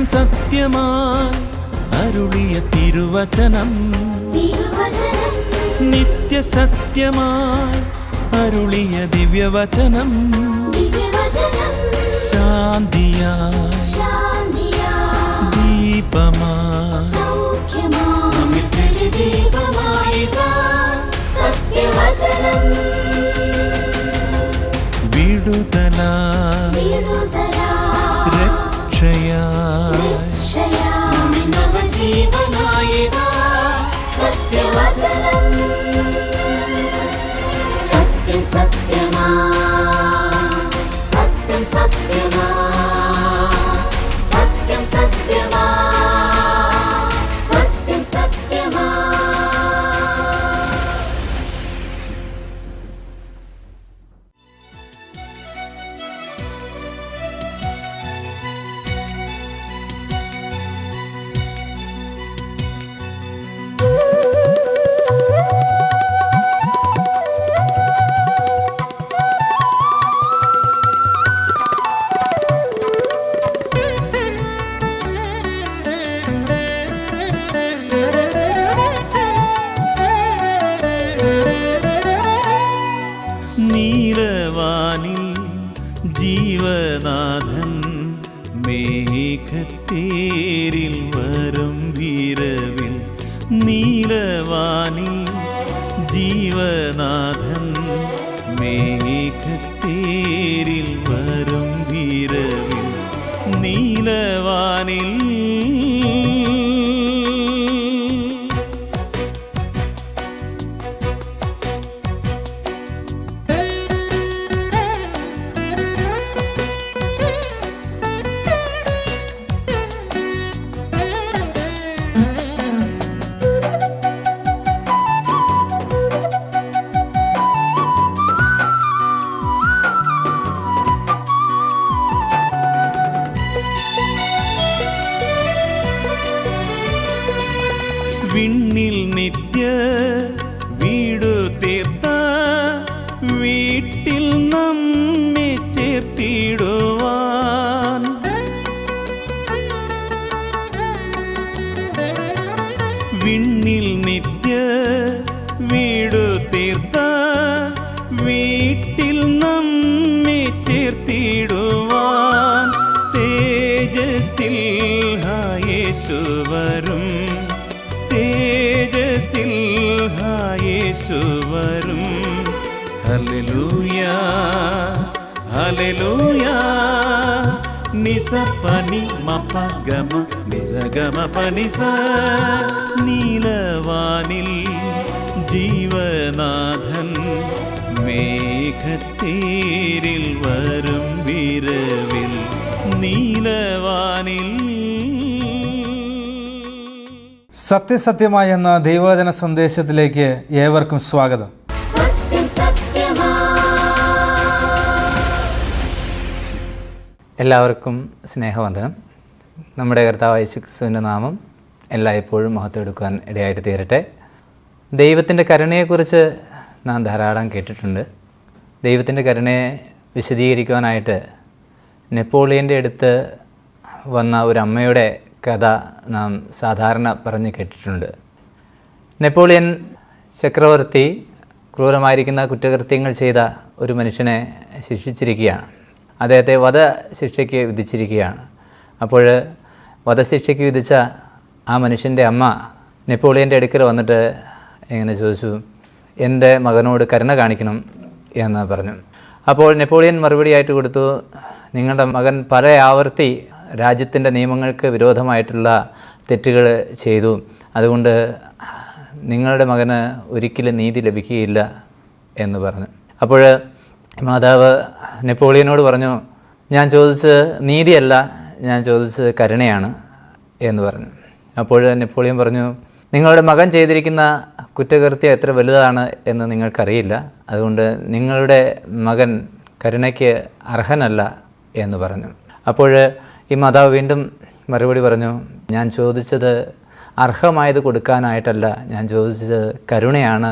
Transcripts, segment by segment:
സത്യം സത്യമായി അരുളിയ തിരുവചനം, നിത്യസത്യമായി അരുളിയ ദിവ്യവചനം, ശാന്തിയായി ദീപമായി നമ്മിൽ തെളിദീപമായിതാ സത്യവചനം. വിടുതലായി രക്ഷയായി നമ്മിൽ നവജീവനായിതാ സത്യവചനം. സത്യം സത്യമാ, സത്യം സത്യമാ, സത്യം സത്യമാ, സത്യം സത്യമാ. നീലവാനിൽ ജീവനാഥൻ മേഘത്തേരിൽ വരും വിരവിൽ, നീലവാനിൽ ജീവനാഥൻ മേഘത്തേരിൽ വരും വിരവിൽ, നീലവാനിൽ വിണ്ണിൽ നിത്യ വീടു തീർത്ത വീട്ടിൽ നമ്മെ ചേർത്തിടുവാൻ, വിണ്ണിൽ നിത്യ വീടു തീർത്ത വീട്ടിൽ നമ്മെ ചേർത്തിടുവാൻ, തേജസ്സിൽ യേശു വരും, തേജസ്സിൽ യേശു വരും. Hallelujah hallelujah. നിസപനി മപഗമ നിസഗമ പനിസ, നീലവാനിൽ ജീവനാഥൻ മേഘത്തേരിൽ വരും വിരവിൽ, നീലവാനിൽ. സത്യസത്യമായ എന്ന ദൈവവചന സന്ദേശത്തിലേക്ക് ഏവർക്കും സ്വാഗതം. എല്ലാവർക്കും സ്നേഹവന്ദനം. നമ്മുടെ കർത്താവായ യേശുക്രിസ്തുവിൻ്റെ നാമം എല്ലായ്പ്പോഴും മഹത്വമെടുക്കുവാൻ ഇടയായിട്ട് തീരട്ടെ. ദൈവത്തിൻ്റെ കരുണയെക്കുറിച്ച് നാം ധാരാളം കേട്ടിട്ടുണ്ട്. ദൈവത്തിൻ്റെ കരുണയെ വിശദീകരിക്കുവാനായിട്ട് നെപ്പോളിയൻ്റെ അടുത്ത് വന്ന ഒരു അമ്മയുടെ കഥ നാം സാധാരണ പറഞ്ഞു കേട്ടിട്ടുണ്ട്. നെപ്പോളിയൻ ചക്രവർത്തി ക്രൂരമായിരിക്കുന്ന കുറ്റകൃത്യങ്ങൾ ചെയ്ത ഒരു മനുഷ്യനെ ശിക്ഷിച്ചിരിക്കുകയാണ്. അദ്ദേഹത്തെ വധശിക്ഷയ്ക്ക് വിധിച്ചിരിക്കുകയാണ്. അപ്പോൾ വധശിക്ഷയ്ക്ക് വിധിച്ച ആ മനുഷ്യൻ്റെ അമ്മ നെപ്പോളിയൻ്റെ അടുക്കൽ വന്നിട്ട് ഇങ്ങനെ ചോദിച്ചു, എൻ്റെ മകനോട് കരുണ കാണിക്കണം എന്ന് പറഞ്ഞു. അപ്പോൾ നെപ്പോളിയൻ മറുപടിയായിട്ട് കൊടുത്തു, നിങ്ങളുടെ മകൻ പല ആവർത്തി രാജ്യത്തിൻ്റെ നിയമങ്ങൾക്ക് വിരോധമായിട്ടുള്ള തെറ്റുകൾ ചെയ്തു, അതുകൊണ്ട് നിങ്ങളുടെ മകന് ഒരിക്കലും നീതി ലഭിക്കുകയില്ല എന്ന് പറഞ്ഞു. അപ്പോൾ മാതാവ് നെപ്പോളിയനോട് പറഞ്ഞു, ഞാൻ ചോദിച്ചത് നീതിയല്ല, ഞാൻ ചോദിച്ചത് കരുണയാണ് എന്ന് പറഞ്ഞു. അപ്പോൾ നെപ്പോളിയൻ പറഞ്ഞു, നിങ്ങളുടെ മകൻ ചെയ്തിരിക്കുന്ന കുറ്റകൃത്യം എത്ര വലുതാണ് എന്ന് നിങ്ങൾക്കറിയില്ല, അതുകൊണ്ട് നിങ്ങളുടെ മകൻ കരുണയ്ക്ക് അർഹനല്ല എന്ന് പറഞ്ഞു. അപ്പോൾ ഈ മാതാവ് വീണ്ടും മറുപടി പറഞ്ഞു, ഞാൻ ചോദിച്ചത് അർഹമായത് കൊടുക്കാനായിട്ടല്ല, ഞാൻ ചോദിച്ചത് കരുണയാണ്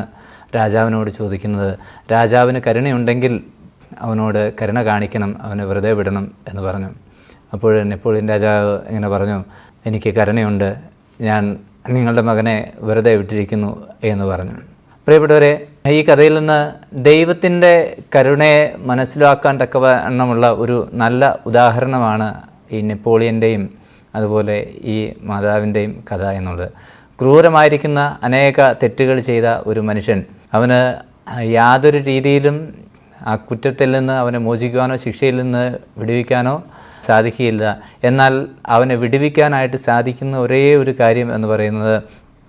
രാജാവിനോട് ചോദിക്കുന്നത്. രാജാവിന് കരുണയുണ്ടെങ്കിൽ അവനോട് കരുണ കാണിക്കണം, അവനെ വെറുതെ വിടണം എന്ന് പറഞ്ഞു. അപ്പോൾ നെപ്പോളിയൻ രാജാവ് ഇങ്ങനെ പറഞ്ഞു, എനിക്ക് കരുണയുണ്ട്, ഞാൻ നിങ്ങളുടെ മകനെ വെറുതെ വിട്ടിരിക്കുന്നു എന്ന് പറഞ്ഞു. പ്രിയപ്പെട്ടവരെ, ഈ കഥയിൽ നിന്ന് ദൈവത്തിൻ്റെ കരുണയെ മനസ്സിലാക്കാൻ തക്കവണ്ണമുള്ള ഒരു നല്ല ഉദാഹരണമാണ് ഈ നെപ്പോളിയൻ്റെയും അതുപോലെ ഈ മാതാവിൻ്റെയും കഥ എന്നുള്ളത്. ക്രൂരമായിരിക്കുന്ന അനേക തെറ്റുകൾ ചെയ്ത ഒരു മനുഷ്യൻ, അവന് യാതൊരു രീതിയിലും ആ കുറ്റത്തിൽ നിന്ന് അവനെ മോചിക്കുവാനോ ശിക്ഷയിൽ നിന്ന് വിടുവിക്കാനോ സാധിക്കുകയില്ല. എന്നാൽ അവനെ വിടുവിക്കാനായിട്ട് സാധിക്കുന്ന ഒരേ ഒരു കാര്യം എന്ന് പറയുന്നത്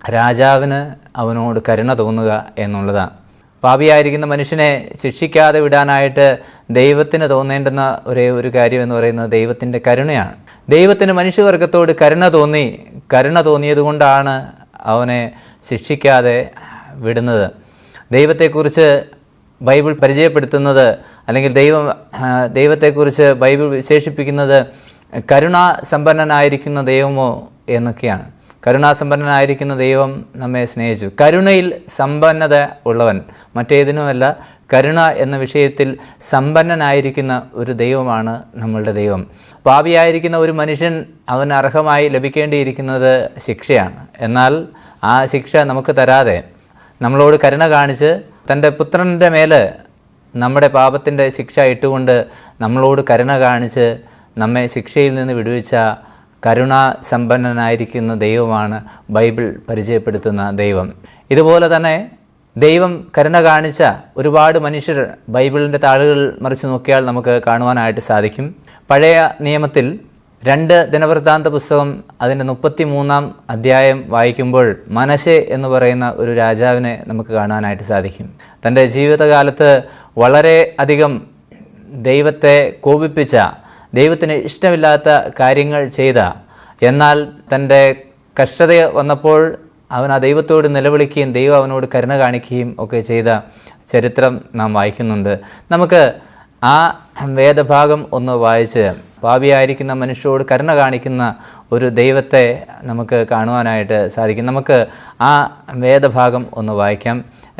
രാജാവിന് അവനോട് കരുണ തോന്നുക എന്നുള്ളതാണ്. പാപിയായിരിക്കുന്ന മനുഷ്യനെ ശിക്ഷിക്കാതെ വിടാനായിട്ട് ദൈവത്തിന് തോന്നേണ്ടുന്ന ഒരേ ഒരു കാര്യം എന്ന് പറയുന്നത് ദൈവത്തിൻ്റെ കരുണയാണ്. ദൈവത്തിന് മനുഷ്യവർഗത്തോട് കരുണ തോന്നിയതുകൊണ്ടാണ് അവനെ ശിക്ഷിക്കാതെ വിടുന്നത്. ദൈവത്തെക്കുറിച്ച് ബൈബിൾ പരിചയപ്പെടുത്തുന്നത്, അല്ലെങ്കിൽ ദൈവത്തെക്കുറിച്ച് ബൈബിൾ വിശേഷിപ്പിക്കുന്നത് കരുണാസമ്പന്നനായിരിക്കുന്ന ദൈവമോ എന്നൊക്കെയാണ്. കരുണാസമ്പന്നനായിരിക്കുന്ന ദൈവം നമ്മെ സ്നേഹിച്ചു. കരുണയിൽ സമ്പന്നത ഉള്ളവൻ, മറ്റേതിനുമല്ല, കരുണ എന്ന വിഷയത്തിൽ സമ്പന്നനായിരിക്കുന്ന ഒരു ദൈവമാണ് നമ്മളുടെ ദൈവം. പാപിയായിരിക്കുന്ന ഒരു മനുഷ്യൻ അവന് അർഹമായി ലഭിക്കേണ്ടിയിരിക്കുന്നത് ശിക്ഷയാണ്. എന്നാൽ ആ ശിക്ഷ നമുക്ക് തരാതെ നമ്മളോട് കരുണ കാണിച്ച് തൻ്റെ പുത്രൻ്റെ മേൽ നമ്മുടെ പാപത്തിൻ്റെ ശിക്ഷ ഇട്ടുകൊണ്ട് നമ്മളോട് കരുണ കാണിച്ച് നമ്മെ ശിക്ഷയിൽ നിന്ന് വിടുവിച്ച കരുണാസമ്പന്നനായിരിക്കുന്ന ദൈവമാണ് ബൈബിൾ പരിചയപ്പെടുത്തുന്ന ദൈവം. ഇതുപോലെ തന്നെ ദൈവം കരുണ കാണിച്ച ഒരുപാട് മനുഷ്യർ ബൈബിളിൻ്റെ താളുകൾ മറിച്ച് നോക്കിയാൽ നമുക്ക് കാണുവാനായിട്ട് സാധിക്കും. പഴയ നിയമത്തിൽ 2 ദിനവൃത്താന്ത പുസ്തകം അതിൻ്റെ 33-ാം അധ്യായം വായിക്കുമ്പോൾ മനശ്ശെ എന്ന് പറയുന്ന ഒരു രാജാവിനെ നമുക്ക് കാണാനായിട്ട് സാധിക്കും. തൻ്റെ ജീവിതകാലത്ത് വളരെ അധികം ദൈവത്തെ കോപിപ്പിച്ച, ദൈവത്തിന് ഇഷ്ടമില്ലാത്ത കാര്യങ്ങൾ ചെയ്ത, എന്നാൽ തൻ്റെ കഷ്ടത വന്നപ്പോൾ അവൻ ആ ദൈവത്തോട് നിലവിളിക്കുകയും ദൈവം അവനോട് കരുണ കാണിക്കുകയും ഒക്കെ ചെയ്ത ചരിത്രം നാം വായിക്കുന്നുണ്ട്. നമുക്ക് ആ വേദഭാഗം ഒന്ന് വായിച്ച് പാപിയായിരിക്കുന്ന മനുഷ്യരോട് കരുണ കാണിക്കുന്ന ഒരു ദൈവത്തെ നമുക്ക് കാണുവാനായിട്ട് സാധിക്കും. നമുക്ക് ആ വേദഭാഗം ഒന്ന് വായിക്കാം.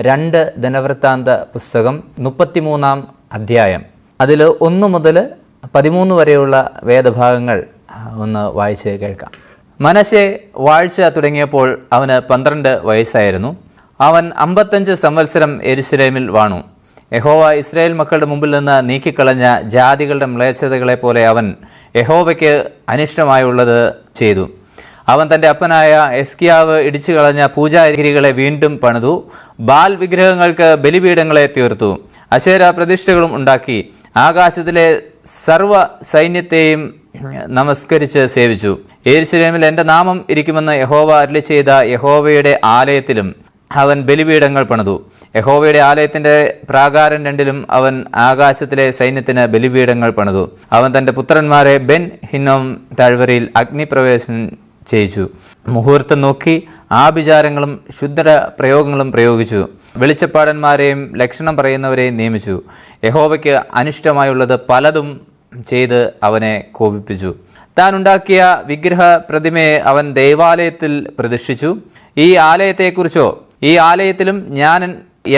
2 ദിനവൃത്താന്ത പുസ്തകം 33-ാം അധ്യായം, അതിൽ 1 മുതൽ 13 വരെയുള്ള വേദഭാഗങ്ങൾ ഒന്ന് വായിച്ച് കേൾക്കാം. മനശ്ശെ വാഴ്ച തുടങ്ങിയപ്പോൾ അവന് 12 വയസ്സായിരുന്നു. അവൻ 55 സംവത്സരം യെരൂശലേമിൽ വാണു. യഹോവ ഇസ്രായേൽ മക്കളുടെ മുമ്പിൽ നിന്ന് നീക്കിക്കളഞ്ഞ ജാതികളുടെ മ്ലേച്ഛതകളെ പോലെ അവൻ യഹോവയ്ക്ക് അനിഷ്ടമായുള്ളത് ചെയ്തു. അവൻ തൻ്റെ അപ്പനായ എസ്കിയാവ് ഇടിച്ചു കളഞ്ഞ പൂജാഗിരികളെ വീണ്ടും പണിതു. ബാൽ വിഗ്രഹങ്ങൾക്ക് ബലിപീഠങ്ങളെ തീർത്തു. അശേര പ്രതിഷ്ഠകളും ഉണ്ടാക്കി. ആകാശത്തിലെ സർവ്വ സൈന്യത്തെയും നമസ്കരിച്ച് സേവിച്ചു. യെരൂശലേമിൽ എൻ്റെ നാമം ഇരിക്കുമെന്ന് യഹോവ അരുളി ചെയ്ത യഹോവയുടെ ആലയത്തിലും അവൻ ബലിപീഠങ്ങൾ പണിതു. യഹോവയുടെ ആലയത്തിൻ്റെ പ്രാകാരം 2-ലും അവൻ ആകാശത്തിലെ സൈന്യത്തിന് ബലിപീഠങ്ങൾ പണിതു. അവൻ തൻ്റെ പുത്രന്മാരെ ബെൻ ഹിന്നോം താഴ്വരയിൽ അഗ്നിപ്രവേശനം ചെയ്യിച്ചു. മുഹൂർത്തം നോക്കി ആഭിചാരങ്ങളും ശുദ്ധ പ്രയോഗങ്ങളും പ്രയോഗിച്ചു. വെളിച്ചപ്പാടന്മാരെയും ലക്ഷണം പറയുന്നവരെയും നിയമിച്ചു. യഹോവയ്ക്ക് അനിഷ്ടമായുള്ളത് പലതും ചെയ്ത് അവനെ കോപിപ്പിച്ചു. താൻ ഉണ്ടാക്കിയ വിഗ്രഹ പ്രതിമയെ അവൻ ദൈവാലയത്തിൽ പ്രതിഷ്ഠിച്ചു. ഈ ആലയത്തെക്കുറിച്ചോ, ഈ ആലയത്തിലും ഞാൻ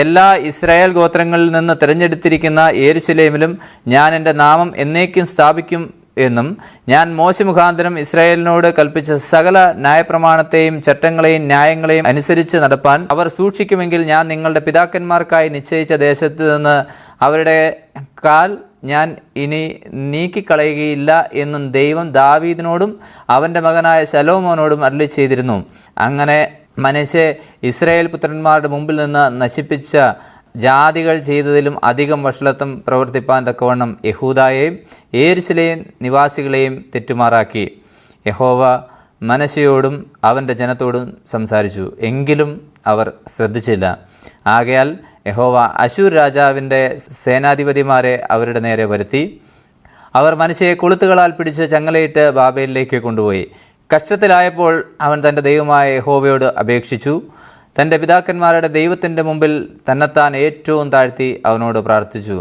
എല്ലാ ഇസ്രായേൽ ഗോത്രങ്ങളിൽ നിന്ന് തിരഞ്ഞെടുത്തിരിക്കുന്ന യെരൂശലേമിലും ഞാൻ എൻ്റെ നാമം എന്നേക്കും സ്ഥാപിക്കും എന്നും ഞാൻ മോശെ മുഖാന്തരം ഇസ്രായേലിനോട് കൽപ്പിച്ച സകല ന്യായപ്രമാണത്തെയും ചട്ടങ്ങളെയും ന്യായങ്ങളെയും അനുസരിച്ച് നടപ്പാൻ അവർ സൂക്ഷിക്കുമെങ്കിൽ ഞാൻ നിങ്ങളുടെ പിതാക്കന്മാർക്കായി നിശ്ചയിച്ച ദേശത്ത് നിന്ന് അവരുടെ കാൽ ഞാൻ ഇനി നീക്കിക്കളയുകയില്ല എന്നും ദൈവം ദാവീദിനോടും അവൻ്റെ മകനായ ശലോമോനോടും അരുളി ചെയ്തിരുന്നു. അങ്ങനെ മനശ്ശെ ഇസ്രായേൽ പുത്രന്മാരുടെ മുമ്പിൽ നിന്ന് നശിപ്പിച്ച ജാതികൾ ചെയ്തതിലും അധികം വഷളത്വം പ്രവർത്തിപ്പാൻ തക്കവണ്ണം യഹൂദായെയും യെരൂശലേം നിവാസികളെയും തെറ്റുമാറാക്കി. യഹോവ മനശ്ശെയോടും അവൻ്റെ ജനത്തോടും സംസാരിച്ചു, എങ്കിലും അവർ ശ്രദ്ധിച്ചില്ല. ആകയാൽ യഹോവ അശൂർ രാജാവിൻ്റെ സേനാധിപതിമാരെ അവരുടെ നേരെ വരുത്തി. അവർ മനശ്ശെയെ കൊളുത്തുകളാൽ പിടിച്ച് ചങ്ങലയിട്ട് ബാബേലിലേക്ക് കൊണ്ടുപോയി. കഷ്ടത്തിലായപ്പോൾ അവൻ തൻ്റെ ദൈവമായ യഹോവയോട് അപേക്ഷിച്ചു. തൻ്റെ പിതാക്കന്മാരുടെ ദൈവത്തിൻ്റെ മുമ്പിൽ തന്നെത്താൻ ഏറ്റവും താഴ്ത്തി അവനോട് പ്രാർത്ഥിച്ചു.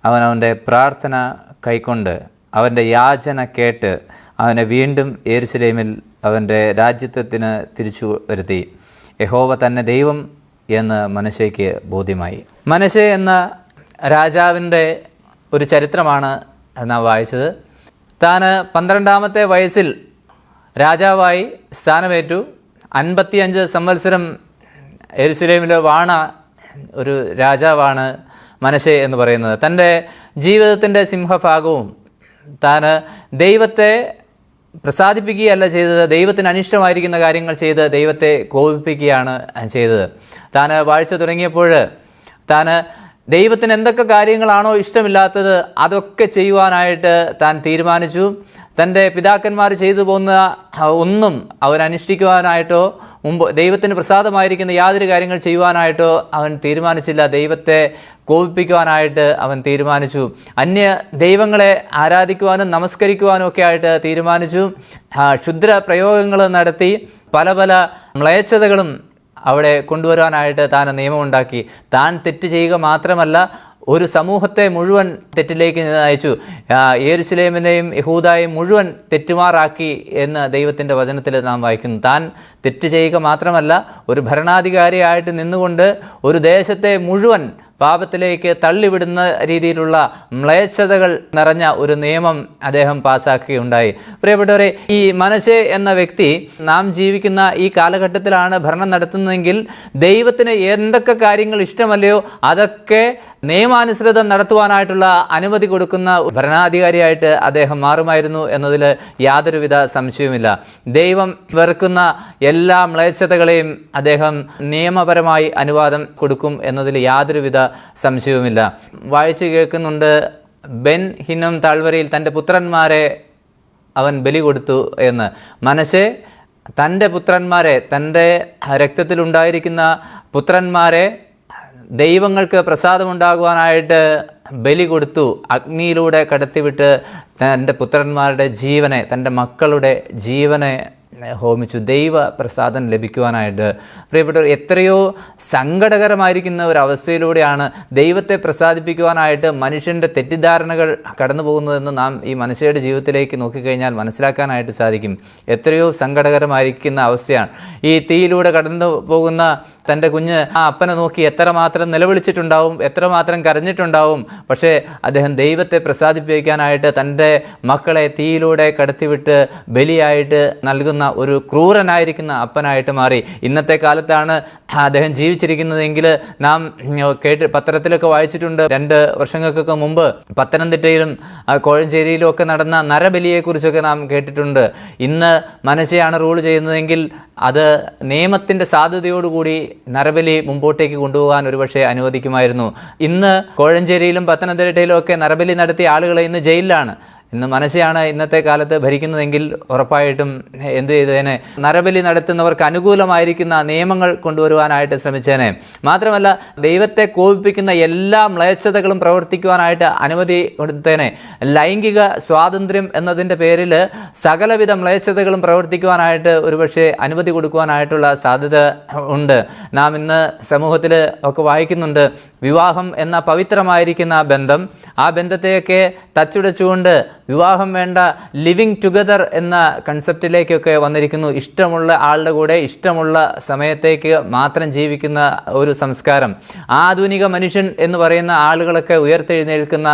അവൻ്റെ പ്രാർത്ഥന കൈക്കൊണ്ട് അവൻ്റെ യാചന കേട്ട് അവനെ വീണ്ടും യെരൂശലേമിൽ അവൻ്റെ രാജ്യത്വത്തിന് തിരിച്ചു വരുത്തി. യഹോവ തന്നെ ദൈവം എന്ന് മനശ്ശെയ്ക്ക് ബോധ്യമായി. മനശ്ശെ എന്ന രാജാവിൻ്റെ ഒരു ചരിത്രമാണ് നാം വായിച്ചത്. താൻ 12-ാമത്തെ വയസ്സിൽ രാജാവായി സ്ഥാനമേറ്റു. 55 സംവത്സരം യെരുശലേമിൽ വാണ ഒരു രാജാവാണ് മനശ്ശെ എന്ന് പറയുന്നത്. തൻ്റെ ജീവിതത്തിൻ്റെ സിംഹഭാഗവും താൻ ദൈവത്തെ പ്രസാദിപ്പിക്കുകയല്ല ചെയ്തത്, ദൈവത്തിന് അനിഷ്ടമായിരിക്കുന്ന കാര്യങ്ങൾ ചെയ്ത് ദൈവത്തെ കോപിപ്പിക്കുകയാണ് ചെയ്തത്. താൻ വാഴ്ച തുടങ്ങിയപ്പോൾ താൻ ദൈവത്തിന് എന്തൊക്കെ കാര്യങ്ങളാണോ ഇഷ്ടമില്ലാത്തത് അതൊക്കെ ചെയ്യുവാനായിട്ട് താൻ തീരുമാനിച്ചു. തൻ്റെ പിതാക്കന്മാർ ചെയ്തു പോകുന്ന ഒന്നും അവൻ അനുഷ്ഠിക്കുവാനായിട്ടോ മുമ്പ് ദൈവത്തിന് പ്രസാദമായിരിക്കുന്ന യാതൊരു കാര്യങ്ങൾ ചെയ്യുവാനായിട്ടോ അവൻ തീരുമാനിച്ചില്ല. ദൈവത്തെ കോപിപ്പിക്കുവാനായിട്ട് അവൻ തീരുമാനിച്ചു. അന്യ ദൈവങ്ങളെ ആരാധിക്കുവാനും നമസ്കരിക്കുവാനും ഒക്കെ ആയിട്ട് തീരുമാനിച്ചു. ക്ഷുദ്ര പ്രയോഗങ്ങൾ നടത്തി പല പല മ്ലേച്ഛതകളും അവിടെ കൊണ്ടുവരാനായിട്ട് താൻ നിയമമുണ്ടാക്കി. താൻ തെറ്റ് ചെയ്യുക മാത്രമല്ല, ഒരു സമൂഹത്തെ മുഴുവൻ തെറ്റിലേക്ക് നയിച്ചു. യെരുശലേമിനെയും യഹൂദായെയും മുഴുവൻ തെറ്റുമാറാക്കി എന്ന് ദൈവത്തിൻ്റെ വചനത്തിൽ നാം വായിക്കുന്നു. താൻ തെറ്റ് ചെയ്യുക മാത്രമല്ല, ഒരു ഭരണാധികാരിയായിട്ട് നിന്നുകൊണ്ട് ഒരു ദേശത്തെ മുഴുവൻ പാപത്തിലേക്ക് തള്ളിവിടുന്ന രീതിയിലുള്ള മ്ലേച്ഛതകൾ നിറഞ്ഞ ഒരു നിയമം അദ്ദേഹം പാസ്സാക്കുകയുണ്ടായി. പ്രിയപ്പെട്ടവരെ, ഈ മനശ്ശെ എന്ന വ്യക്തി നാം ജീവിക്കുന്ന ഈ കാലഘട്ടത്തിലാണ് ഭരണം നടത്തുന്നതെങ്കിൽ ദൈവത്തിന് എന്തൊക്കെ കാര്യങ്ങൾ ഇഷ്ടമല്ലയോ അതൊക്കെ നിയമാനുസൃതം നടത്തുവാനായിട്ടുള്ള അനുമതി കൊടുക്കുന്ന ഭരണാധികാരിയായിട്ട് അദ്ദേഹം മാറുമായിരുന്നു എന്നതിൽ യാതൊരുവിധ സംശയവുമില്ല. ദൈവം വെറുക്കുന്ന എല്ലാ മ്ലേച്ഛതകളെയും അദ്ദേഹം നിയമപരമായി അനുവാദം കൊടുക്കും എന്നതിൽ യാതൊരുവിധ സംശയവുമില്ല. വായിച്ചു കേൾക്കുന്നുണ്ട്, ബെൻ ഹിന്നം താഴ്വരയിൽ തൻ്റെ പുത്രന്മാരെ അവൻ ബലി കൊടുത്തു എന്ന്. മനശ്ശെ തൻ്റെ പുത്രന്മാരെ, തൻ്റെ രക്തത്തിലുണ്ടായിരിക്കുന്ന പുത്രന്മാരെ ദൈവങ്ങൾക്ക് പ്രസാദമുണ്ടാകുവാനായിട്ട് ബലി കൊടുത്തു. അഗ്നിയിലൂടെ കടത്തിവിട്ട് തൻ്റെ പുത്രന്മാരുടെ ജീവനെ, തൻ്റെ മക്കളുടെ ജീവനെ ഹോമിച്ചു, ദൈവ പ്രസാദം ലഭിക്കുവാനായിട്ട്. പ്രിയപ്പെട്ടവർ, എത്രയോ സങ്കടകരമായിരിക്കുന്ന ഒരവസ്ഥയിലൂടെയാണ് ദൈവത്തെ പ്രസാദിപ്പിക്കുവാനായിട്ട് മനുഷ്യൻ്റെ തെറ്റിദ്ധാരണകൾ കടന്നു പോകുന്നതെന്ന് നാം ഈ മനുഷ്യരുടെ ജീവിതത്തിലേക്ക് നോക്കിക്കഴിഞ്ഞാൽ മനസ്സിലാക്കാനായിട്ട് സാധിക്കും. എത്രയോ സങ്കടകരമായിരിക്കുന്ന അവസ്ഥയാണ്. ഈ തീയിലൂടെ കടന്നു പോകുന്ന തൻ്റെ കുഞ്ഞ് ആ അപ്പനെ നോക്കി എത്രമാത്രം നിലവിളിച്ചിട്ടുണ്ടാവും, എത്രമാത്രം കരഞ്ഞിട്ടുണ്ടാവും. പക്ഷേ അദ്ദേഹം ദൈവത്തെ പ്രസാദിപ്പിക്കാനായിട്ട് തൻ്റെ മക്കളെ തീയിലൂടെ കടത്തിവിട്ട് ബലിയായിട്ട് നൽകുന്ന ഒരു ക്രൂരനായിരിക്കുന്ന അപ്പനായിട്ട് മാറി. ഇന്നത്തെ കാലത്താണ് അദ്ദേഹം ജീവിച്ചിരിക്കുന്നതെങ്കിൽ നാം പത്രത്തിലൊക്കെ വായിച്ചിട്ടുണ്ട്. 2 വർഷങ്ങൾക്കൊക്കെ മുമ്പ് പത്തനംതിട്ടയിലും കോഴഞ്ചേരിയിലും ഒക്കെ നടന്ന നരബലിയെക്കുറിച്ചൊക്കെ നാം കേട്ടിട്ടുണ്ട്. ഇന്ന് മനശ്ശെയാണ് റൂൾ ചെയ്യുന്നതെങ്കിൽ അത് നിയമത്തിൻ്റെ സാധ്യതയോടുകൂടി നരബലി മുമ്പോട്ടേക്ക് കൊണ്ടുപോകാൻ ഒരുപക്ഷെ അനുവദിക്കുമായിരുന്നു. ഇന്ന് കോഴഞ്ചേരിയിലും പത്തനംതിട്ടയിലും ഒക്കെ നരബലി നടത്തിയ ആളുകളെ ഇന്ന് ജയിലിലാണ്. ഇന്ന് മനശ്ശെയാണ് ഇന്നത്തെ കാലത്ത് ഭരിക്കുന്നതെങ്കിൽ ഉറപ്പായിട്ടും എന്ത് ചെയ്തേനെ, നരബലി നടത്തുന്നവർക്ക് അനുകൂലമായിരിക്കുന്ന നിയമങ്ങൾ കൊണ്ടുവരുവാനായിട്ട് ശ്രമിച്ചേനെ. മാത്രമല്ല, ദൈവത്തെ കോപിപ്പിക്കുന്ന എല്ലാ മ്ലേച്ഛതകളും പ്രവർത്തിക്കുവാനായിട്ട് അനുമതി കൊടുത്തേനെ. ലൈംഗിക സ്വാതന്ത്ര്യം എന്നതിൻ്റെ പേരിൽ സകലവിധ മ്ലേച്ഛതകളും പ്രവർത്തിക്കുവാനായിട്ട് ഒരുപക്ഷെ അനുമതി കൊടുക്കുവാനായിട്ടുള്ള സാധ്യത ഉണ്ട്. നാം ഇന്ന് സമൂഹത്തിൽ ഒക്കെ വായിക്കുന്നുണ്ട്, വിവാഹം എന്ന പവിത്രമായിരിക്കുന്ന ബന്ധം, ആ ബന്ധത്തെയൊക്കെ തച്ചുടച്ചുകൊണ്ട് വിവാഹം വേണ്ട, ലിവിങ് ടുഗദർ എന്ന കൺസെപ്റ്റിലേക്കൊക്കെ വന്നിരിക്കുന്നു. ഇഷ്ടമുള്ള ആളുടെ കൂടെ ഇഷ്ടമുള്ള സമയത്തേക്ക് മാത്രം ജീവിക്കുന്ന ഒരു സംസ്കാരം. ആധുനിക മനുഷ്യൻ എന്ന് പറയുന്ന ആളുകളൊക്കെ ഉയർത്തെഴുന്നേൽക്കുന്ന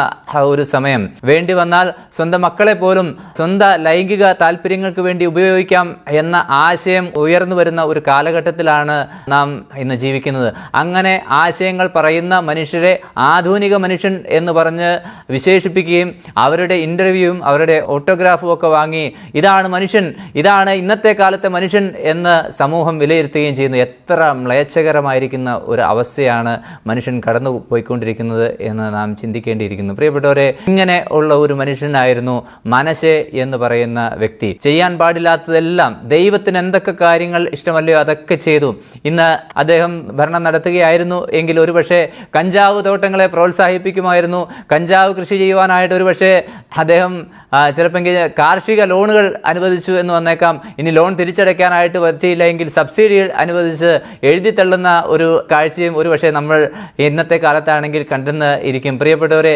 ഒരു സമയം. വേണ്ടി വന്നാൽ സ്വന്തം മക്കളെ പോലും സ്വന്തം ലൈംഗിക താല്പര്യങ്ങൾക്ക് വേണ്ടി ഉപയോഗിക്കാം എന്ന ആശയം ഉയർന്നു വരുന്ന ഒരു കാലഘട്ടത്തിലാണ് നാം ഇന്ന് ജീവിക്കുന്നത്. അങ്ങനെ ആശയങ്ങൾ പറയുന്ന മനുഷ്യരെ ആധുനിക മനുഷ്യൻ എന്ന് പറഞ്ഞ് വിശേഷിപ്പിക്കുകയും അവരുടെ ഇൻ്റർവ്യൂവും അവരുടെ ഓട്ടോഗ്രാഫും ഒക്കെ വാങ്ങി ഇതാണ് മനുഷ്യൻ, ഇതാണ് ഇന്നത്തെ കാലത്തെ മനുഷ്യൻ എന്ന് സമൂഹം വിലയിരുത്തുകയും ചെയ്യുന്നു. എത്ര മ്ലേച്ഛകരമായിരിക്കുന്ന ഒരു അവസ്ഥയാണ് മനുഷ്യൻ കടന്നു പോയിക്കൊണ്ടിരിക്കുന്നത് എന്ന് നാം ചിന്തിക്കേണ്ടിയിരിക്കുന്നു. പ്രിയപ്പെട്ടവരെ, ഇങ്ങനെ ഉള്ള ഒരു മനുഷ്യനായിരുന്നു മനശ്ശെ എന്ന് പറയുന്ന വ്യക്തി. ചെയ്യാൻ പാടില്ലാത്തതെല്ലാം, ദൈവത്തിന് എന്തൊക്കെ കാര്യങ്ങൾ ഇഷ്ടമല്ലയോ അതൊക്കെ ചെയ്തു. ഇന്ന് അദ്ദേഹം ഭരണം നടത്തുകയായിരുന്നു എങ്കിൽ ഒരുപക്ഷെ കഞ്ചാവ് തോട്ടങ്ങളെ പ്രോത്സാഹിപ്പിക്കുമായിരുന്നു. കഞ്ചാവ് കൃഷി ചെയ്യുവാനായിട്ട് ഒരുപക്ഷെ അദ്ദേഹം ചിലപ്പോൾ കാർഷിക ലോണുകൾ അനുവദിച്ചു എന്ന് വന്നേക്കാം. ഇനി ലോൺ തിരിച്ചടയ്ക്കാനായിട്ട് പറ്റിയില്ല എങ്കിൽ സബ്സിഡി അനുവദിച്ച് എഴുതി തള്ളുന്ന ഒരു കാഴ്ചയും ഒരുപക്ഷെ നമ്മൾ ഇന്നത്തെ കാലത്താണെങ്കിൽ കണ്ടെന്ന് ഇരിക്കും. പ്രിയപ്പെട്ടവരെ,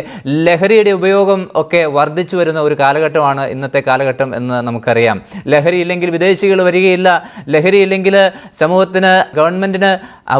ലഹരിയുടെ ഉപയോഗം ഒക്കെ വർദ്ധിച്ചു വരുന്ന ഒരു കാലഘട്ടമാണ് ഇന്നത്തെ കാലഘട്ടം എന്ന് നമുക്കറിയാം. ലഹരി ഇല്ലെങ്കിൽ വിദേശികൾ വരികയില്ല, ലഹരി ഇല്ലെങ്കിൽ സമൂഹത്തിന്, ഗവൺമെൻറ്റിന്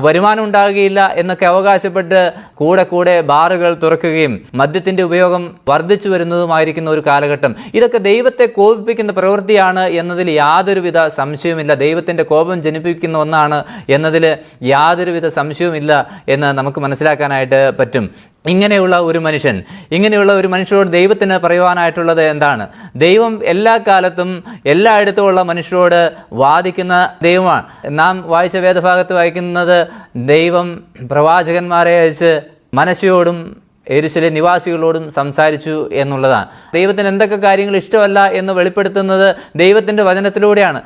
വരുമാനം ഉണ്ടാകുകയില്ല എന്നൊക്കെ അവകാശപ്പെട്ട് കൂടെ കൂടെ ബാറുകൾ തുറക്കുകയും മദ്യത്തിൻ്റെ ഉപയോഗം വർദ്ധിച്ചു വരുന്നതുമായിരിക്കുന്ന ഒരു കാലഘട്ടം. പെരുമാറ്റം, ഇതൊക്കെ ദൈവത്തെ കോപിപ്പിക്കുന്ന പ്രവൃത്തിയാണ് എന്നതിൽ യാതൊരുവിധ സംശയവുമില്ല. ദൈവത്തിൻ്റെ കോപം ജനിപ്പിക്കുന്ന ഒന്നാണ് എന്നതിൽ യാതൊരുവിധ സംശയവുമില്ല എന്ന് നമുക്ക് മനസ്സിലാക്കാനായിട്ട് പറ്റും. ഇങ്ങനെയുള്ള ഒരു മനുഷ്യനോട് ദൈവത്തിന് പറയുവാനായിട്ടുള്ളത് എന്താണ്? ദൈവം എല്ലാ കാലത്തും എല്ലായിടത്തുമുള്ള മനുഷ്യരോട് വാദിക്കുന്ന ദൈവമാണ്. നാം വായിച്ച വേദഭാഗത്ത് വായിക്കുന്നത് ദൈവം പ്രവാചകന്മാരെ അയച്ച് മനശ്ശയോടും യെരൂശലേം നിവാസികളോടും സംസാരിച്ചു എന്നുള്ളതാണ്. ദൈവത്തിന് എന്തൊക്കെ കാര്യങ്ങൾ ഇഷ്ടമല്ല എന്ന് വെളിപ്പെടുത്തുന്നത് ദൈവത്തിൻ്റെ വചനത്തിലൂടെയാണ്.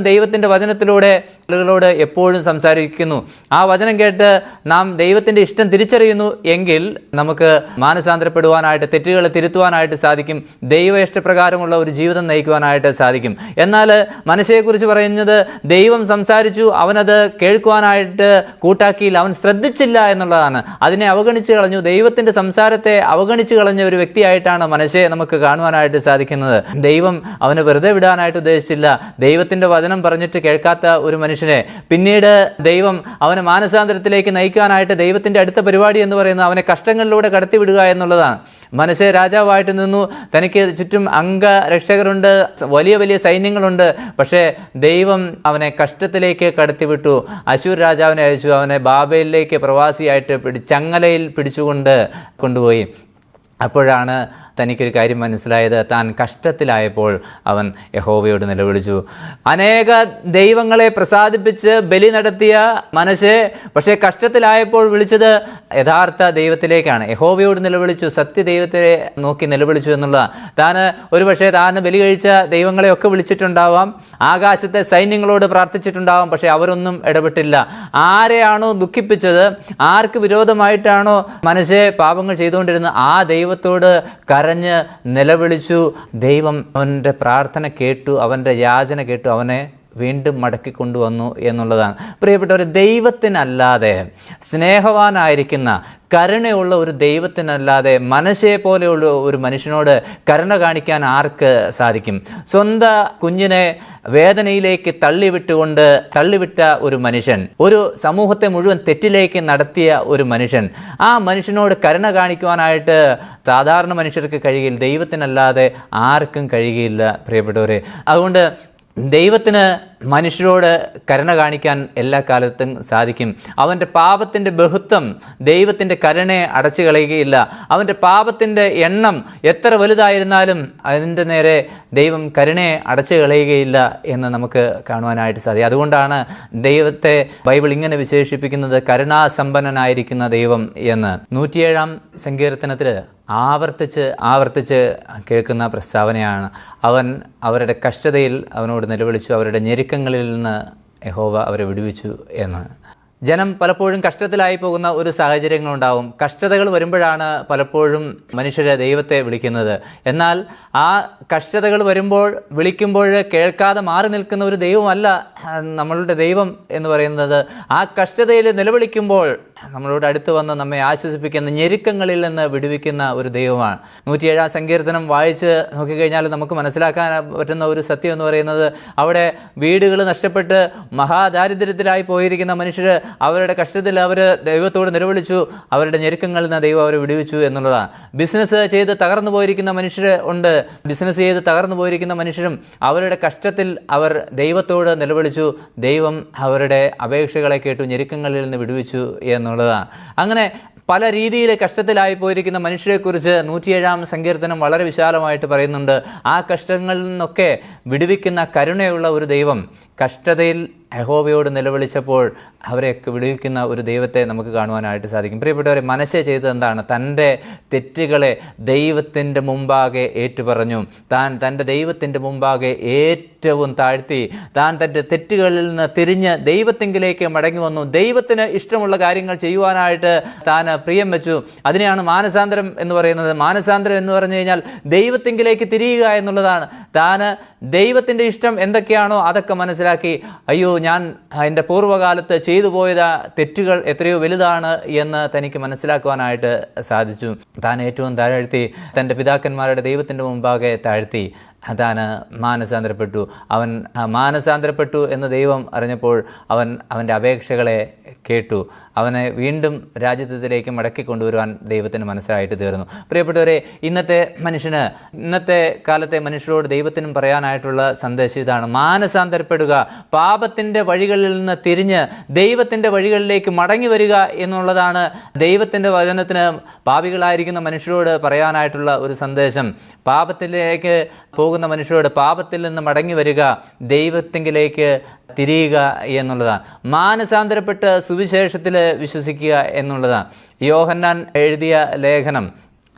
ദൈവത്തിൻ്റെ വചനത്തിലൂടെ ആളുകളോട് എപ്പോഴും സംസാരിക്കുന്നു. ആ വചനം കേട്ട് നാം ദൈവത്തിൻ്റെ ഇഷ്ടം തിരിച്ചറിയുന്നു എങ്കിൽ നമുക്ക് മാനസാന്തരപ്പെടുവാനായിട്ട്, തെറ്റുകളെ തിരുത്തുവാനായിട്ട് സാധിക്കും. ദൈവ ഇഷ്ടപ്രകാരമുള്ള ഒരു ജീവിതം നയിക്കുവാനായിട്ട് സാധിക്കും. എന്നാൽ മനശ്ശയെക്കുറിച്ച് പറയുന്നത് ദൈവം സംസാരിച്ചു, അവനത് കേൾക്കുവാനായിട്ട് കൂട്ടാക്കിയില്ല, അവൻ ശ്രദ്ധിച്ചില്ല എന്നുള്ളതാണ്. അതിനെ അവഗണിച്ച് കളഞ്ഞു. ദൈവത്തിൻ്റെ സംസാരത്തെ അവഗണിച്ച് കളഞ്ഞ ഒരു വ്യക്തിയായിട്ടാണ് മനശ്ശയെ നമുക്ക് കാണുവാനായിട്ട് സാധിക്കുന്നത്. ദൈവം അവനെ വെറുതെ വിടാനായിട്ട് ഉദ്ദേശിച്ചില്ല. ദൈവത്തിൻ്റെ വചനം പറഞ്ഞിട്ട് കേൾക്കാത്ത ഒരു മനുഷ്യനെ പിന്നീട് ദൈവം അവനെ മാനസാന്തരത്തിലേക്ക് നയിക്കാനായിട്ട് ദൈവത്തിൻ്റെ അടുത്ത പരിപാടി എന്ന് പറയുന്നത് അവനെ കഷ്ടങ്ങളിലൂടെ കടത്തിവിടുക എന്നുള്ളതാണ്. മനശ്ശെ രാജാവായിട്ട് നിന്നു, തനിക്ക് ചുറ്റും അംഗരക്ഷകരുണ്ട്, വലിയ വലിയ സൈന്യങ്ങളുണ്ട്. പക്ഷേ ദൈവം അവനെ കഷ്ടത്തിലേക്ക് കടത്തിവിട്ടു. അശൂർ രാജാവിനെ അയച്ചു. അവനെ ബാബേലിലേക്ക് പ്രവാസിയായിട്ട് ചങ്ങലയിൽ പിടിച്ചുകൊണ്ട് കൊണ്ടുപോയി. അപ്പോഴാണ് തനിക്കൊരു കാര്യം മനസ്സിലായത്. താൻ കഷ്ടത്തിലായപ്പോൾ അവൻ യഹോവയോട് നിലവിളിച്ചു. അനേക ദൈവങ്ങളെ പ്രസാദിപ്പിച്ച് ബലി നടത്തിയ മനശ്ശെ പക്ഷേ കഷ്ടത്തിലായപ്പോൾ വിളിച്ചത് യഥാർത്ഥ ദൈവത്തിലേക്കാണ്. യഹോവയോട് നിലവിളിച്ചു, സത്യദൈവത്തെ നോക്കി നിലവിളിച്ചു എന്നുള്ളതാണ്. ഒരുപക്ഷെ താൻ ബലി കഴിച്ച ദൈവങ്ങളെയൊക്കെ വിളിച്ചിട്ടുണ്ടാവാം, ആകാശത്തെ സൈന്യങ്ങളോട് പ്രാർത്ഥിച്ചിട്ടുണ്ടാവാം. പക്ഷേ അവരൊന്നും ഇടപെട്ടില്ല. ആരെയാണോ ദുഃഖിപ്പിച്ചത്, ആർക്ക് വിരോധമായിട്ടാണോ മനശ്ശെ പാപങ്ങൾ ചെയ്തുകൊണ്ടിരുന്നത്, ആ ദൈവത്തോട് കരഞ്ഞ് നിലവിളിച്ചു. ദൈവം അവൻ്റെ പ്രാർത്ഥന കേട്ടു, അവൻ്റെ യാചന കേട്ടു, അവനെ വീണ്ടും മടക്കിക്കൊണ്ടുവന്നു എന്നുള്ളതാണ്. പ്രിയപ്പെട്ടവർ, ദൈവത്തിനല്ലാതെ, സ്നേഹവാനായിരിക്കുന്ന കരുണയുള്ള ഒരു ദൈവത്തിനല്ലാതെ മനശ്ശയെ പോലെയുള്ള ഒരു മനുഷ്യനോട് കരുണ കാണിക്കാൻ ആർക്ക് സാധിക്കും? സ്വന്തം കുഞ്ഞിനെ വേദനയിലേക്ക് തള്ളിവിട്ട ഒരു മനുഷ്യൻ, ഒരു സമൂഹത്തെ മുഴുവൻ തെറ്റിലേക്ക് നടത്തിയ ഒരു മനുഷ്യൻ, ആ മനുഷ്യനോട് കരുണ കാണിക്കുവാനായിട്ട് സാധാരണ മനുഷ്യർക്ക് കഴിയില്ല. ദൈവത്തിനല്ലാതെ ആർക്കും കഴിയുകയില്ല പ്രിയപ്പെട്ടവരെ. അതുകൊണ്ട് ദൈവത്തിന് മനുഷ്യരോട് കരുണ കാണിക്കാൻ എല്ലാ കാലത്തും സാധിക്കും. അവൻ്റെ പാപത്തിൻ്റെ ബഹുത്വം ദൈവത്തിൻ്റെ കരുണയെ അടച്ചു കളയുകയില്ല. അവൻ്റെ പാപത്തിൻ്റെ എണ്ണം എത്ര വലുതായിരുന്നാലും അതിൻ്റെ നേരെ ദൈവം കരുണയെ അടച്ചു കളയുകയില്ല എന്ന് നമുക്ക് കാണുവാനായിട്ട് സാധിക്കും. അതുകൊണ്ടാണ് ദൈവത്തെ ബൈബിൾ ഇങ്ങനെ വിശേഷിപ്പിക്കുന്നത് കരുണാസമ്പന്നനായിരിക്കുന്ന ദൈവം എന്ന്. 107-ാം സങ്കീർത്തനത്തിൽ ആവർത്തിച്ച് കേൾക്കുന്ന പ്രസ്താവനയാണ്. അവൻ അവരുടെ കഷ്ടതയിൽ അവനോട് നിലവിളിച്ചു, അവരുടെ ഞെരുക്കങ്ങളിൽ നിന്ന് യഹോവ അവരെ വിടുവിച്ചു എന്ന്. ജനം പലപ്പോഴും കഷ്ടത്തിലായി പോകുന്ന ഒരു സാഹചര്യങ്ങളുണ്ടാവും. കഷ്ടതകൾ വരുമ്പോഴാണ് പലപ്പോഴും മനുഷ്യരെ ദൈവത്തെ വിളിക്കുന്നത്. എന്നാൽ ആ കഷ്ടതകൾ വിളിക്കുമ്പോൾ കേൾക്കാതെ മാറി നിൽക്കുന്ന ഒരു ദൈവമല്ല നമ്മളുടെ ദൈവം എന്ന് പറയുന്നത്. ആ കഷ്ടതയിൽ നിലവിളിക്കുമ്പോൾ നമ്മളോട് അടുത്ത് വന്ന് നമ്മെ ആശ്വസിപ്പിക്കുന്ന, ഞെരുക്കങ്ങളിൽ നിന്ന് വിടുവിക്കുന്ന ഒരു ദൈവമാണ്. 107-ാം സങ്കീർത്തനം വായിച്ച് നോക്കിക്കഴിഞ്ഞാൽ നമുക്ക് മനസ്സിലാക്കാൻ പറ്റുന്ന ഒരു സത്യം എന്ന് പറയുന്നത്, അവിടെ വീടുകൾ നഷ്ടപ്പെട്ട് മഹാദാരിദ്ര്യത്തിലായി പോയിരിക്കുന്ന മനുഷ്യർ അവരുടെ കഷ്ടത്തിൽ അവർ ദൈവത്തോട് നിലവിളിച്ചു, അവരുടെ ഞെരുക്കങ്ങളിൽ നിന്ന് ദൈവം അവരെ വിടുവിച്ചു എന്നുള്ളതാണ്. ബിസിനസ് ചെയ്ത് തകർന്നു പോയിരിക്കുന്ന മനുഷ്യർ ഉണ്ട്. ബിസിനസ് ചെയ്ത് തകർന്നു പോയിരിക്കുന്ന മനുഷ്യരും അവരുടെ കഷ്ടത്തിൽ അവർ ദൈവത്തോട് നിലവിളിച്ചു, ദൈവം അവരുടെ അപേക്ഷകളെ കേട്ടു, ഞെരുക്കങ്ങളിൽ നിന്ന് വിടുവിച്ചു എന്നുള്ളതാണ്. അങ്ങനെ പല രീതിയിൽ കഷ്ടത്തിലായി പോയിരിക്കുന്ന മനുഷ്യരെക്കുറിച്ച് 107-ാം സങ്കീർത്തനം വളരെ വിശാലമായിട്ട് പറയുന്നുണ്ട്. ആ കഷ്ടങ്ങളിൽ നിന്നൊക്കെ വിടുവിക്കുന്ന കരുണയുള്ള ഒരു ദൈവം കഷ്ടതയിൽ യഹോവയോട് നിലവിളിച്ചപ്പോൾ അവരെയൊക്കെ വിടുവിക്കുന്ന ഒരു ദൈവത്തെ നമുക്ക് കാണുവാനായിട്ട് സാധിക്കും. പ്രിയപ്പെട്ടവരെ, മനശ്ശെ ചെയ്തത് എന്താണ്? തൻ്റെ തെറ്റുകളെ ദൈവത്തിൻ്റെ മുമ്പാകെ ഏറ്റുപറഞ്ഞു. തൻ്റെ ദൈവത്തിൻ്റെ മുമ്പാകെ ഏറ്റവും താഴ്ത്തി, തൻ്റെ തെറ്റുകളിൽ നിന്ന് തിരിഞ്ഞ് ദൈവത്തെങ്കിലേക്ക് മടങ്ങി വന്നു. ദൈവത്തിന് ഇഷ്ടമുള്ള കാര്യങ്ങൾ ചെയ്യുവാനായിട്ട് താൻ പ്രിയം വെച്ചു. അതിനെയാണ് മാനസാന്തരം എന്ന് പറയുന്നത്. മാനസാന്തരം എന്ന് പറഞ്ഞു കഴിഞ്ഞാൽ ദൈവത്തെങ്കിലേക്ക് തിരിയുക എന്നുള്ളതാണ്. താൻ ദൈവത്തിൻ്റെ ഇഷ്ടം എന്തൊക്കെയാണോ അതൊക്കെ മനസ്സിലാക്കി, അയ്യോ ഞാൻ എൻ്റെ പൂർവ്വകാലത്ത് ചെയ്തു പോയ തെറ്റുകൾ എത്രയോ വലുതാണ് എന്ന് തനിക്ക് മനസ്സിലാക്കുവാനായിട്ട് സാധിച്ചു. താൻ ഏറ്റവും താഴ്ത്തി തൻ്റെ പിതാക്കന്മാരുടെ ദൈവത്തിൻ്റെ മുമ്പാകെ താഴ്ത്തി താൻ മാനസാന്തരപ്പെട്ടു. അവൻ മാനസാന്തരപ്പെട്ടു എന്ന് ദൈവം അറിഞ്ഞപ്പോൾ അവൻ്റെ അപേക്ഷകളെ കേട്ടു. അവനെ വീണ്ടും രാജ്യത്തിലേക്ക് മടക്കി കൊണ്ടുവരുവാൻ ദൈവത്തിന് മനസ്സിലായിട്ട് തീർന്നു. പ്രിയപ്പെട്ടവരെ, ഇന്നത്തെ കാലത്തെ മനുഷ്യരോട് ദൈവത്തിനും പറയാനായിട്ടുള്ള സന്ദേശം ഇതാണ്: മാനസാന്തരപ്പെടുക, പാപത്തിൻ്റെ വഴികളിൽ നിന്ന് തിരിഞ്ഞ് ദൈവത്തിൻ്റെ വഴികളിലേക്ക് മടങ്ങി വരിക എന്നുള്ളതാണ് ദൈവത്തിൻ്റെ വചനത്തിന് പാപികളായിരിക്കുന്ന മനുഷ്യരോട് പറയാനായിട്ടുള്ള ഒരു സന്ദേശം. പാപത്തിലേക്ക് പോകുന്ന മനുഷ്യരോട് പാപത്തിൽ നിന്ന് മടങ്ങി വരിക, ദൈവത്തിങ്കിലേക്ക് തിരിയുക എന്നുള്ളതാണ്. മാനസാന്തരപ്പെട്ട് സുവിശേഷത്തിൽ വിശ്വസിക്കുക എന്നുള്ളതാണ്. യോഹന്നാൻ എഴുതിയ ലേഖനം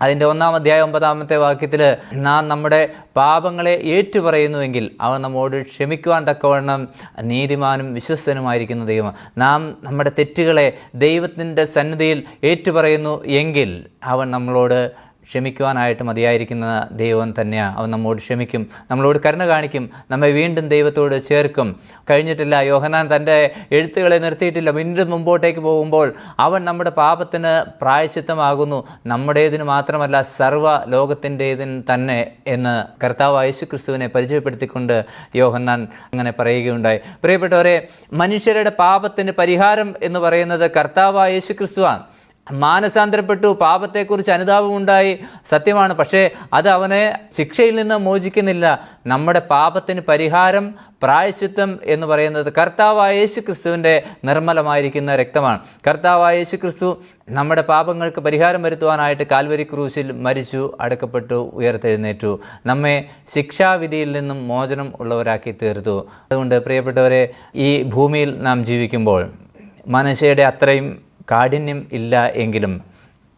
അതിൻ്റെ 1-ാം അധ്യായം 9-ാമത്തെ വാക്യത്തിൽ നാം നമ്മുടെ പാപങ്ങളെ ഏറ്റുപറയുന്നുവെങ്കിൽ അവൻ നമ്മോട് ക്ഷമിക്കുവാൻ തക്കവണ്ണം നീതിമാനും വിശ്വസ്തനുമായിരിക്കുന്ന ദൈവം. നാം നമ്മുടെ തെറ്റുകളെ ദൈവത്തിൻ്റെ സന്നിധിയിൽ ഏറ്റുപറയുന്നു എങ്കിൽ അവൻ നമ്മളോട് ക്ഷമിക്കുവാനായിട്ട് മതിയായിരിക്കുന്ന ദൈവം തന്നെയാണ്. അവൻ നമ്മോട് ക്ഷമിക്കും, നമ്മളോട് കരുണ കാണിക്കും, നമ്മെ വീണ്ടും ദൈവത്തോട് ചേർക്കും. കഴിഞ്ഞിട്ടില്ല, യോഹന്നാൻ തൻ്റെ എഴുത്തുകളെ നിർത്തിയിട്ടില്ല. വീണ്ടും മുമ്പോട്ടേക്ക് പോകുമ്പോൾ അവൻ നമ്മുടെ പാപത്തിന് പ്രായശ്ചിത്തമാകുന്നു, നമ്മുടേതിന് മാത്രമല്ല സർവ്വ ലോകത്തിൻ്റേതിന് തന്നെ എന്ന് കർത്താവ് യേശുക്രിസ്തുവിനെ പരിചയപ്പെടുത്തിക്കൊണ്ട് യോഹന്നാൻ അങ്ങനെ പറയുകയുണ്ടായി. പ്രിയപ്പെട്ടവരെ, മനുഷ്യരുടെ പാപത്തിന് പരിഹാരം എന്ന് പറയുന്നത് കർത്താവ് യേശുക്രിസ്തുവാണ്. മാനസാന്തരപ്പെട്ടു, പാപത്തെക്കുറിച്ച് അനുതാപമുണ്ടായി, സത്യമാണ്. പക്ഷേ അത് അവനെ ശിക്ഷയിൽ നിന്ന് മോചിക്കുന്നില്ല. നമ്മുടെ പാപത്തിന് പരിഹാരം, പ്രായശ്ചിത്തം എന്ന് പറയുന്നത് കർത്താവായ യേശുക്രിസ്തുവിൻ്റെ നിർമ്മലമായിരിക്കുന്ന രക്തമാണ്. കർത്താവായ യേശുക്രിസ്തു നമ്മുടെ പാപങ്ങൾക്ക് പരിഹാരം വരുത്തുവാനായിട്ട് കാൽവരി ക്രൂശിൽ മരിച്ചു, അടക്കപ്പെട്ടു, ഉയർത്തെഴുന്നേറ്റു, നമ്മെ ശിക്ഷാവിധിയിൽ നിന്നും മോചനം ഉള്ളവരാക്കി തീർത്തു. അതുകൊണ്ട് പ്രിയപ്പെട്ടവരെ, ഈ ഭൂമിയിൽ നാം ജീവിക്കുമ്പോൾ മനുഷ്യരുടെ അത്രയും കാഠിന്യം ഇല്ല എങ്കിലും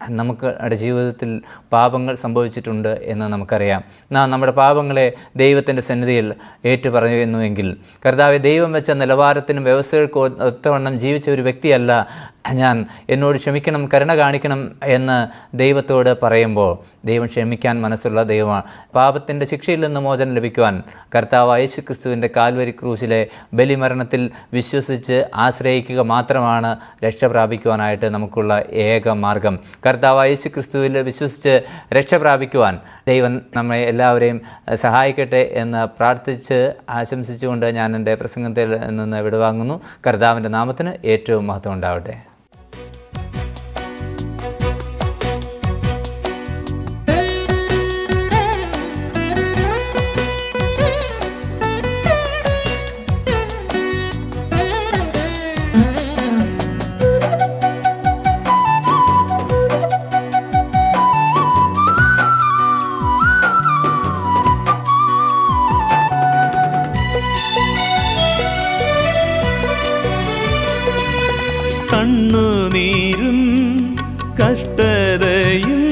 നമ്മുടെ ജീവിതത്തിൽ പാപങ്ങൾ സംഭവിച്ചിട്ടുണ്ട് എന്ന് നമുക്കറിയാം. നാം നമ്മുടെ പാപങ്ങളെ ദൈവത്തിൻ്റെ സന്നിധിയിൽ ഏറ്റുപറയുന്നുവെങ്കിൽ, കർത്താവെ, ദൈവം വെച്ച നിലവാരത്തിനും വ്യവസ്ഥകൾക്ക് ഒത്തവണ്ണം ജീവിച്ച ഒരു വ്യക്തിയല്ല ഞാൻ, എന്നോട് ക്ഷമിക്കണം, കരുണ കാണിക്കണം എന്ന് ദൈവത്തോട് പറയുമ്പോൾ ദൈവം ക്ഷമിക്കാൻ മനസ്സുള്ള ദൈവമാണ്. പാപത്തിൻ്റെ ശിക്ഷയിൽ നിന്ന് മോചനം ലഭിക്കുവാൻ കർത്താവ് യേശുക്രിസ്തുവിൻ്റെ കാൽവരി ക്രൂശിലെ ബലിമരണത്തിൽ വിശ്വസിച്ച് ആശ്രയിക്കുക മാത്രമാണ് രക്ഷ പ്രാപിക്കുവാനായിട്ട് നമുക്കുള്ള ഏക മാർഗം. കർത്താവ് യേശുക്രിസ്തുവിൽ വിശ്വസിച്ച് രക്ഷ പ്രാപിക്കുവാൻ ദൈവം നമ്മെ എല്ലാവരെയും സഹായിക്കട്ടെ എന്ന് പ്രാർത്ഥിച്ച് ആശംസിച്ചുകൊണ്ട് ഞാൻ എൻ്റെ പ്രസംഗത്തിൽ നിന്ന് വിടവാങ്ങുന്നു. കർത്താവിൻ്റെ നാമത്തിന് ഏറ്റവും മഹത്വം ഉണ്ടാവട്ടെ. കണ്ണുനീരും കഷ്ടതയും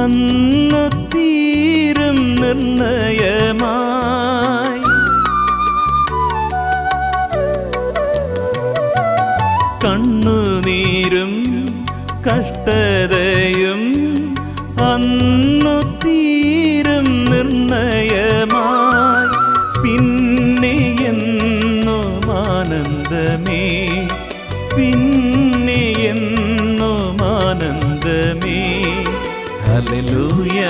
അന്നു തീരും നിർണയമായി. കണ്ണുനീരും കഷ്ടതയും അന്നു തീരും നിർണയമായി. പിന്നെ എന്നും ആനന്ദമേ, പിന്നെ എന്നും ആനന്ദമേ. Hallelujah,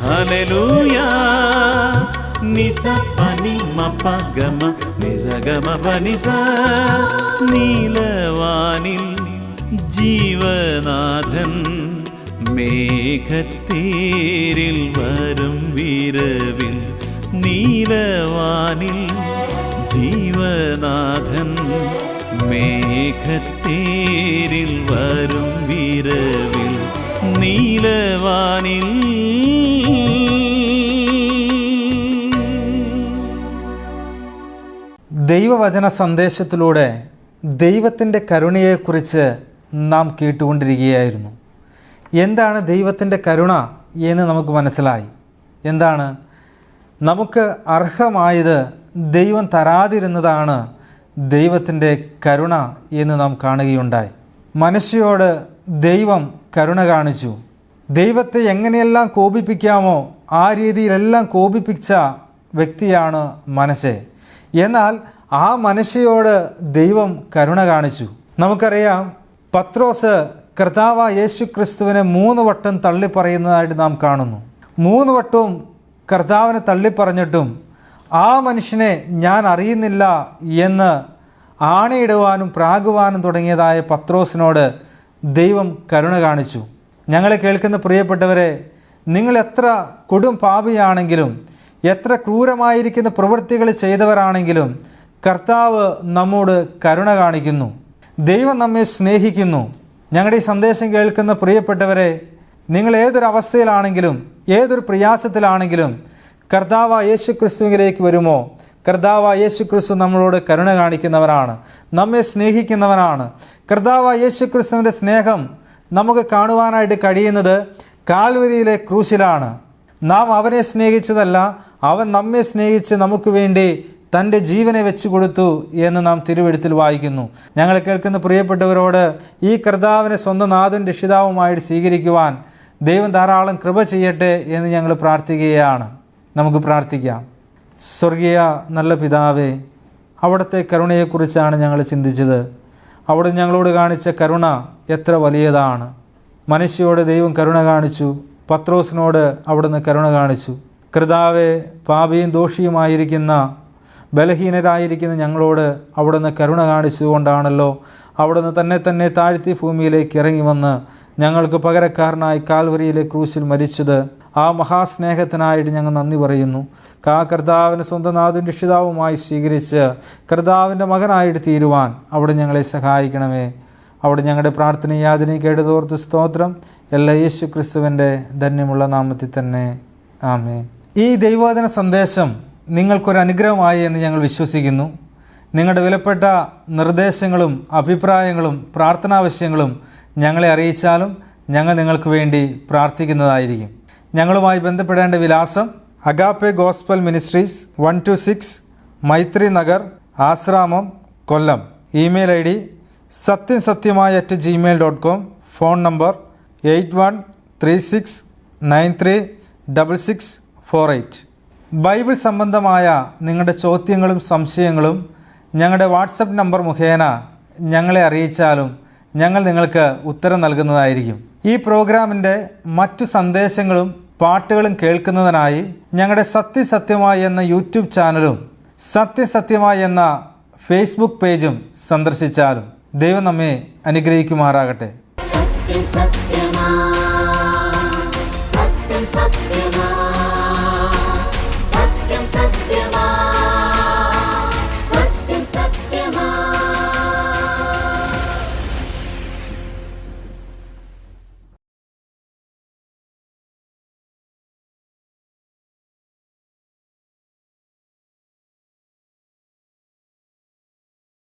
hallelujah. നിസ പനി മപ ഗമ നിസ ഗമ പനിസ. നീലവാനിൽ ജീവനാഥൻ മേഘത്തേരിൽ വരും വിരവിൽ. നീലവാനിൽ ജീവനാഥൻ മേഘത്തേരിൽ വരും വിരവിൽ. നീലവാനിൽ ദൈവവചന സന്ദേശത്തിലൂടെ ദൈവത്തിൻ്റെ കരുണയെക്കുറിച്ച് നാം കേട്ടുകൊണ്ടിരിക്കുകയായിരുന്നു. എന്താണ് ദൈവത്തിൻ്റെ കരുണ എന്ന് നമുക്ക് മനസ്സിലായി. എന്താണ് നമുക്ക് അർഹമായത് ദൈവം തരാതിരുന്നതാണ് ദൈവത്തിൻ്റെ കരുണ എന്ന് നാം കാണുകയുണ്ടായി. മനുഷ്യരോട് ദൈവം കരുണ കാണിച്ചു. ദൈവത്തെ എങ്ങനെയെല്ലാം കോപിപ്പിക്കാമോ ആ രീതിയിലെല്ലാം കോപിപ്പിച്ച വ്യക്തിയാണ് മനശ്ശെ. എന്നാൽ ആ മനുഷ്യയോട് ദൈവം കരുണ കാണിച്ചു. നമുക്കറിയാം, പത്രോസ് കർത്താവ് യേശുക്രിസ്തുവിനെ 3 വട്ടം തള്ളിപ്പറയുന്നതായിട്ട് നാം കാണുന്നു. 3 വട്ടവും കർത്താവിനെ തള്ളിപ്പറഞ്ഞിട്ടും ആ മനുഷ്യനെ ഞാൻ അറിയുന്നില്ല എന്ന് ആണയിടുവാനും പ്രാകുവാനും തുടങ്ങിയതായ പത്രോസിനോട് ദൈവം കരുണ കാണിച്ചു. ഞങ്ങളെ കേൾക്കുന്ന പ്രിയപ്പെട്ടവരെ, നിങ്ങൾ എത്ര കൊടും പാപിയാണെങ്കിലും എത്ര ക്രൂരമായിരിക്കുന്ന പ്രവൃത്തികൾ ചെയ്തവരാണെങ്കിലും കർത്താവ് നമ്മോട് കരുണ കാണിക്കുന്നു. ദൈവം നമ്മെ സ്നേഹിക്കുന്നു. ഞങ്ങളുടെ ഈ സന്ദേശം കേൾക്കുന്ന പ്രിയപ്പെട്ടവരെ, നിങ്ങൾ ഏതൊരവസ്ഥയിലാണെങ്കിലും ഏതൊരു പ്രയാസത്തിലാണെങ്കിലും കർത്താവ് യേശു ക്രിസ്തുവിലേക്ക് വരുമോ? കർത്താവ് യേശു ക്രിസ്തു നമ്മളോട് കരുണ കാണിക്കുന്നവനാണ്, നമ്മെ സ്നേഹിക്കുന്നവനാണ്. കർത്താവ് യേശു ക്രിസ്തുവിൻ്റെ സ്നേഹം നമുക്ക് കാണുവാനായിട്ട് കഴിയുന്നത് കാൽവരിയിലെ ക്രൂശിലാണ്. നാം അവനെ സ്നേഹിച്ചതല്ല, അവൻ നമ്മെ സ്നേഹിച്ച് നമുക്ക് വേണ്ടി തൻ്റെ ജീവനെ വെച്ചു കൊടുത്തു എന്ന് നാം തിരുവെഴുത്തിൽ വായിക്കുന്നു. ഞങ്ങൾ കേൾക്കുന്ന പ്രിയപ്പെട്ടവരോട് ഈ കർത്താവിനെ സ്വന്തം നാഥൻ രക്ഷിതാവുമായിട്ട് സ്വീകരിക്കുവാൻ ദൈവം ധാരാളം കൃപ ചെയ്യട്ടെ എന്ന് ഞങ്ങൾ പ്രാർത്ഥിക്കുകയാണ്. നമുക്ക് പ്രാർത്ഥിക്കാം. സ്വർഗീയ നല്ല പിതാവേ, അവിടുത്തെ കരുണയെക്കുറിച്ചാണ് ഞങ്ങൾ ചിന്തിച്ചത്. അവിടെ ഞങ്ങളോട് കാണിച്ച കരുണ എത്ര വലിയതാണ്. മനുഷ്യയോട് ദൈവം കരുണ കാണിച്ചു, പത്രോസിനോട് അവിടുന്ന് കരുണ കാണിച്ചു. കർത്താവേ, പാപിയും ദോഷിയുമായിരിക്കുന്ന ബലഹീനരായിരിക്കുന്ന ഞങ്ങളോട് അവിടുന്ന് കരുണ കാണിച്ചുകൊണ്ടാണല്ലോ അവിടുന്ന് തന്നെ താഴ്ത്തി ഭൂമിയിലേക്ക് ഇറങ്ങി വന്ന് ഞങ്ങൾക്ക് പകരക്കാരനായി കാൽവരിയിലെ ക്രൂശിൽ മരിച്ചത്. ആ മഹാസ്നേഹത്തിനായിട്ട് ഞങ്ങൾ നന്ദി പറയുന്നു. കർത്താവിനെ സ്വന്തം നാഥനും രക്ഷിതാവുമായി സ്വീകരിച്ച് കർത്താവിൻ്റെ മകനായിട്ട് തീരുവാൻ അവിടെ ഞങ്ങളെ സഹായിക്കണമേ. അവിടെ ഞങ്ങളുടെ പ്രാർത്ഥന യാചനയും കേട്ടതോർത്ത് സ്തോത്രം. എല്ലാ യേശു ക്രിസ്തുവിൻ്റെ ധന്യമുള്ള നാമത്തിൽ തന്നെ ആമേൻ. ഈ ദൈവവചന സന്ദേശം നിങ്ങൾക്കൊരു അനുഗ്രഹമായി എന്ന് ഞങ്ങൾ വിശ്വസിക്കുന്നു. നിങ്ങളുടെ വിലപ്പെട്ട നിർദ്ദേശങ്ങളും അഭിപ്രായങ്ങളും പ്രാർത്ഥനാവശ്യങ്ങളും ഞങ്ങളെ അറിയിച്ചാലും ഞങ്ങൾ നിങ്ങൾക്ക് വേണ്ടി പ്രാർത്ഥിക്കുന്നതായിരിക്കും. ഞങ്ങളുമായി ബന്ധപ്പെടേണ്ട വിലാസം Agape Gospel Ministries 126 Maithri Nagar, Asramam, Kollam. Email ID satyasathyamaya@gmail.com. Phone number 8136936648. Bible സംബന്ധമായ നിങ്ങളുടെ ചോദ്യങ്ങളും സംശയങ്ങളും ഞങ്ങളുടെ വാട്സപ്പ് നമ്പർ മുഖേന ഞങ്ങളെ അറിയിച്ചാലും ഞങ്ങൾ നിങ്ങൾക്ക് ഉത്തരം നൽകുന്നതായിരിക്കും. ഈ പ്രോഗ്രാമിൻ്റെ മറ്റു സന്ദേശങ്ങളും പാട്ടുകളും കേൾക്കുന്നതിനായി ഞങ്ങളുടെ സത്യസത്യമായി എന്ന യൂട്യൂബ് ചാനലും സത്യസത്യമായി എന്ന ഫേസ്ബുക്ക് പേജും സന്ദർശിച്ചാലും ദൈവം നമ്മെ അനുഗ്രഹിക്കുമാറാകട്ടെ. സത്യം സത്യമായി.